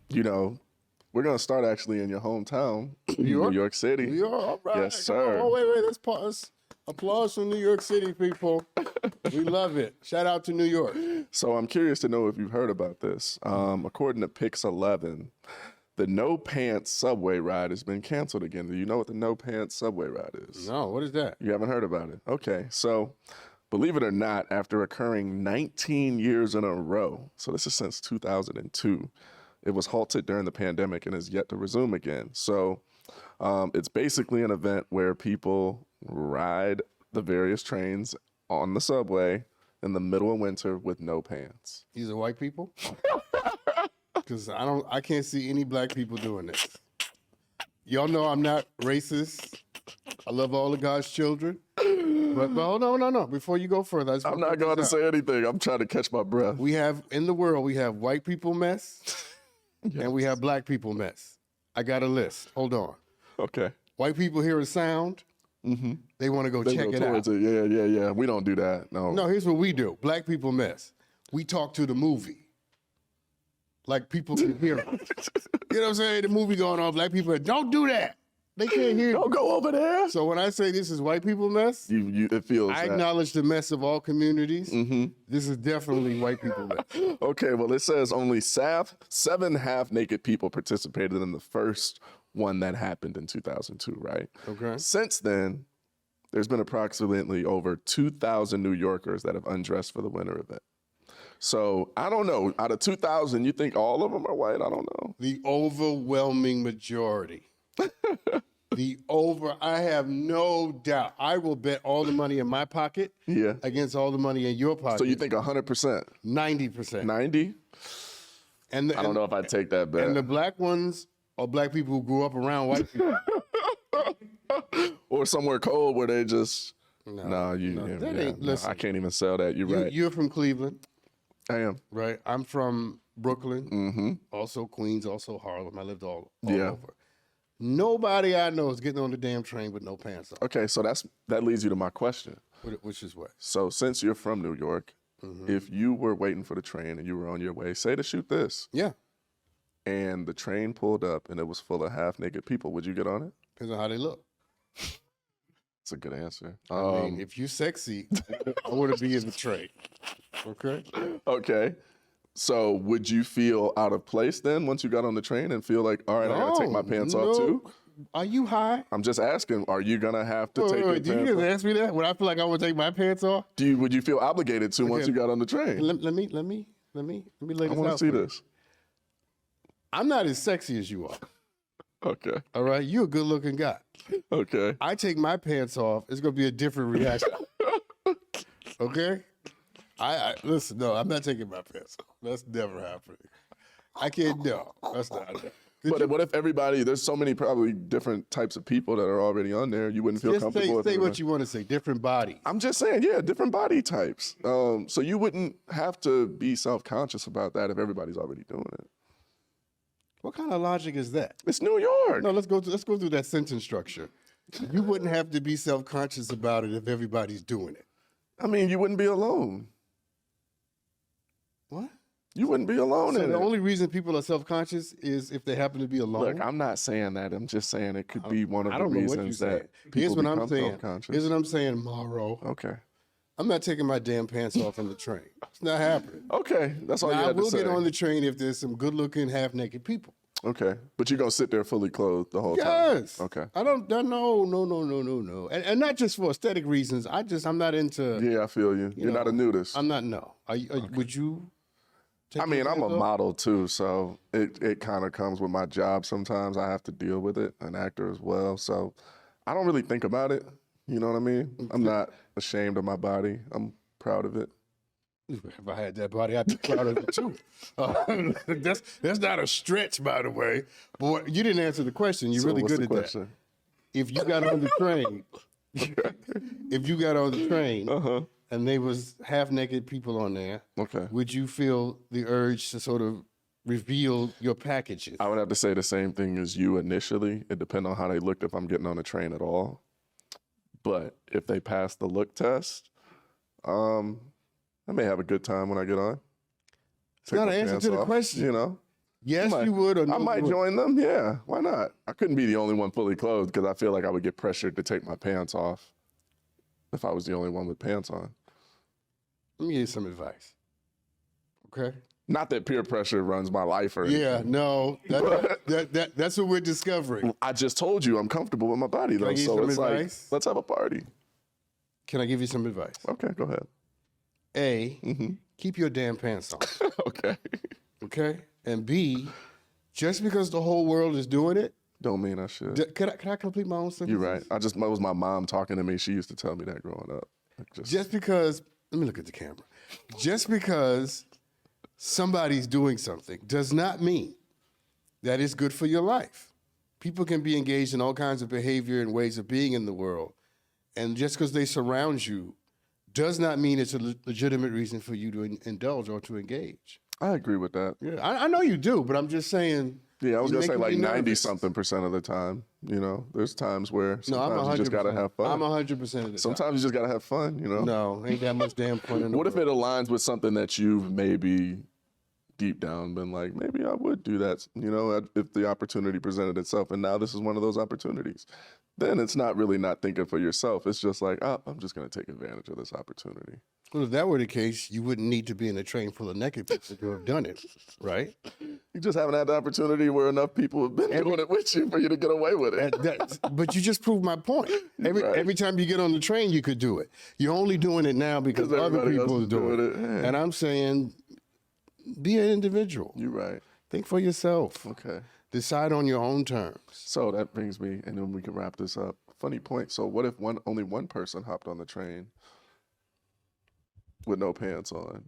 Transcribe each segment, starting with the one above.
You know, we're gonna start actually in your hometown, New York City. New York, all right. Yes, sir. Oh, wait, let's pause. Applause from New York City, people. We love it. Shout out to New York. So I'm curious to know if you've heard about this. According to Pix 11, the No Pants subway ride has been canceled again. Do you know what the No Pants subway ride is? No, what is that? You haven't heard about it? Okay, so believe it or not, after occurring 19 years in a row, so this is since 2002, it was halted during the pandemic and is yet to resume again. So it's basically an event where people ride the various trains on the subway in the middle of winter with no pants. These are white people? Because I can't see any black people doing this. Y'all know I'm not racist. I love all of God's children. But no. Before you go further, I'm not going to say anything. I'm trying to catch my breath. We have, in the world, we have white people mess and we have black people mess. I got a list. Hold on. Okay. White people hear a sound. They want to go check it out. Yeah. We don't do that. No, here's what we do. Black people mess. We talk to the movie. Like people can hear it. You know what I'm saying? The movie going on, black people, don't do that. They can't hear you. Don't go over there. So when I say this is white people mess, it feels I acknowledge the mess of all communities. This is definitely white people mess. Okay, well, it says only 7 half-naked people participated in the first one that happened in 2002, right? Okay. Since then, there's been approximately over 2,000 New Yorkers that have undressed for the winter event. So I don't know. Out of 2,000, you think all of them are white? I don't know. The overwhelming majority. I have no doubt. I will bet all the money in my pocket against all the money in your pocket. So you think 100%? 90%. 90? I don't know if I'd take that bet. And the black ones are black people who grew up around white people. Or somewhere cold where they just... Listen, I can't even sell that. You're right. You're from Cleveland. I am. Right. I'm from Brooklyn, also Queens, also Harlem. I lived all over. Nobody I know is getting on the damn train with no pants on. Okay, so that leads you to my question. Which is what? So since you're from New York, if you were waiting for the train and you were on your way, say to shoot this. Yeah. And the train pulled up and it was full of half-naked people, would you get on it? Depends on how they look. That's a good answer. I mean, if you're sexy, I want to be in the train. Okay? Okay. So would you feel out of place then once you got on the train and feel like, all right, I got to take my pants off too? Are you high? I'm just asking, are you going to have to take your pants off? Did you just ask me that? Would I feel like I would take my pants off? Would you feel obligated to once you got on the train? Let me lay this out. I want to see this. I'm not as sexy as you are. Okay. All right? You're a good-looking guy. Okay. I take my pants off, it's going to be a different reaction. Okay? Listen, no, I'm not taking my pants off. That's never happening. I can't, no, that's not. But what if there's so many probably different types of people that are already on there, you wouldn't feel comfortable with it? Say what you want to say, different bodies. I'm just saying, different body types. So you wouldn't have to be self-conscious about that if everybody's already doing it. What kind of logic is that? It's New York. No, let's go through that sentence structure. You wouldn't have to be self-conscious about it if everybody's doing it. I mean, you wouldn't be alone. What? You wouldn't be alone in it. The only reason people are self-conscious is if they happen to be alone? Look, I'm not saying that. I'm just saying it could be one of the reasons that Here's people what I'm become saying. self-conscious. Here's what I'm saying, Morrow. Okay. I'm not taking my damn pants off on the train. It's not happening. Okay, that's all you had to say. I will get on the train if there's some good-looking, half-naked people. Okay, but you're gonna sit there fully clothed the whole time? Yes. Okay. No. And not just for aesthetic reasons. I'm not into. Yeah, I feel you. You're not a nudist. I'm not. No. Would you? I mean, I'm a model too, so it kind of comes with my job. Sometimes I have to deal with it, an actor as well. So I don't really think about it. You know what I mean? I'm not ashamed of my body. I'm proud of it. If I had that body, I'd be proud of it too. That's not a stretch, by the way. Boy, you didn't answer the question. You're really good at that. If you got on the train, and there was half-naked people on there, would you feel the urge to sort of reveal your packages? I would have to say the same thing as you initially. It depends on how they looked if I'm getting on a train at all. But if they pass the look test, I may have a good time when I get on. It's not an answer to the question. You know? Yes, you would. Or no, I might you wouldn't? join them. Yeah, why not? I couldn't be the only one fully clothed because I feel like I would get pressured to take my pants off if I was the only one with pants on. Let me give you some advice. Okay. Not that peer pressure runs my life or anything. Yeah, no, that's what we're discovering. I just told you I'm comfortable with my body though, I give you so some it's advice? like, let's have a party. Can I give you some advice? Okay, go ahead. Keep your damn pants on. Okay. Okay. And B, just because the whole world is doing it, Don't mean I should. can I complete my own sentence? You're right. That was my mom talking to me. She used to tell me that growing up. Just because, let me look at the camera. Just because somebody's doing something does not mean that it's good for your life. People can be engaged in all kinds of behavior and ways of being in the world. And just because they surround you does not mean it's a legitimate reason for you to indulge or to engage. I agree with that. Yeah, I know you do, but I'm just saying. Yeah, I was you're gonna say making like me nervous. 90-something% of the time. You know, there's times where No, I'm sometimes you just gotta 100%. have fun. I'm 100% of the time. Sometimes you just gotta have fun. You know. No, ain't that much damn fun in the What if world. it aligns with something that you've maybe deep down been like, maybe I would do that, you know, if the opportunity presented itself, and now this is one of those opportunities. Then it's not really not thinking for yourself. It's just like, oh, I'm just going to take advantage of this opportunity. Well, if that were the case, you wouldn't need to be in a train full of naked people to have done it, right? You just haven't had the opportunity where enough people have been doing it with you for you to get away with it. But you just proved my point. Every time you get on the train, you could do it. You're only doing it now because other everybody else people are is doing it. Yeah. And I'm saying, be an individual. You're right. Think for yourself. Okay. Decide on your own terms. So that brings me, and then we can wrap this up. Funny point. So what if only one person hopped on the train with no pants on?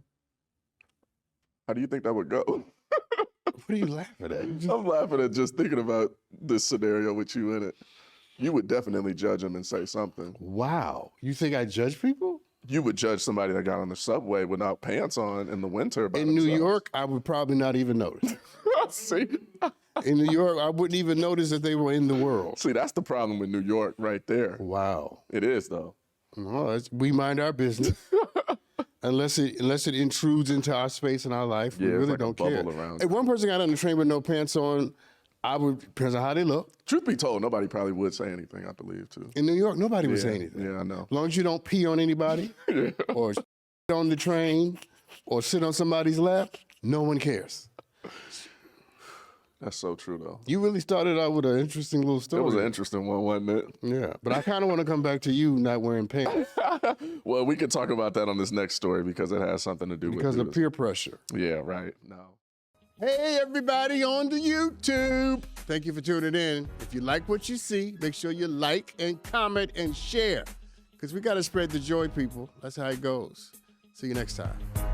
How do you think that would go? What are you laughing at? I'm laughing at just thinking about this scenario with you in it. You would definitely judge him and say something. Wow. You think I judge people? You would judge somebody that got on the subway without pants on in the winter. By In New themselves. York, I would probably not even notice. See? In New York, I wouldn't even notice that they were in the world. See, that's the problem with New York right there. Wow. It is, though. Well, we mind our business. Unless it intrudes into our space and our life, we Yeah, it's really like a don't care. bubble around If one person got on the train with no pants on, I would, depends on how they look. Truth be told, nobody probably would say anything, I believe, too. In New York, nobody would say anything. Yeah, I know. As long as you don't pee on anybody or on the train or sit on somebody's lap, no one cares. That's so true, though. You really started out with an interesting little story. It was an interesting one, wasn't it? Yeah, but I kind of want to come back to you not wearing pants Well, we could talk about that on this next story because it has something to do because with of peer pressure. Yeah, right. No. Hey, everybody on the YouTube. Thank you for tuning in. If you like what you see, make sure you like and comment and share because we got to spread the joy, people. That's how it goes. See you next time.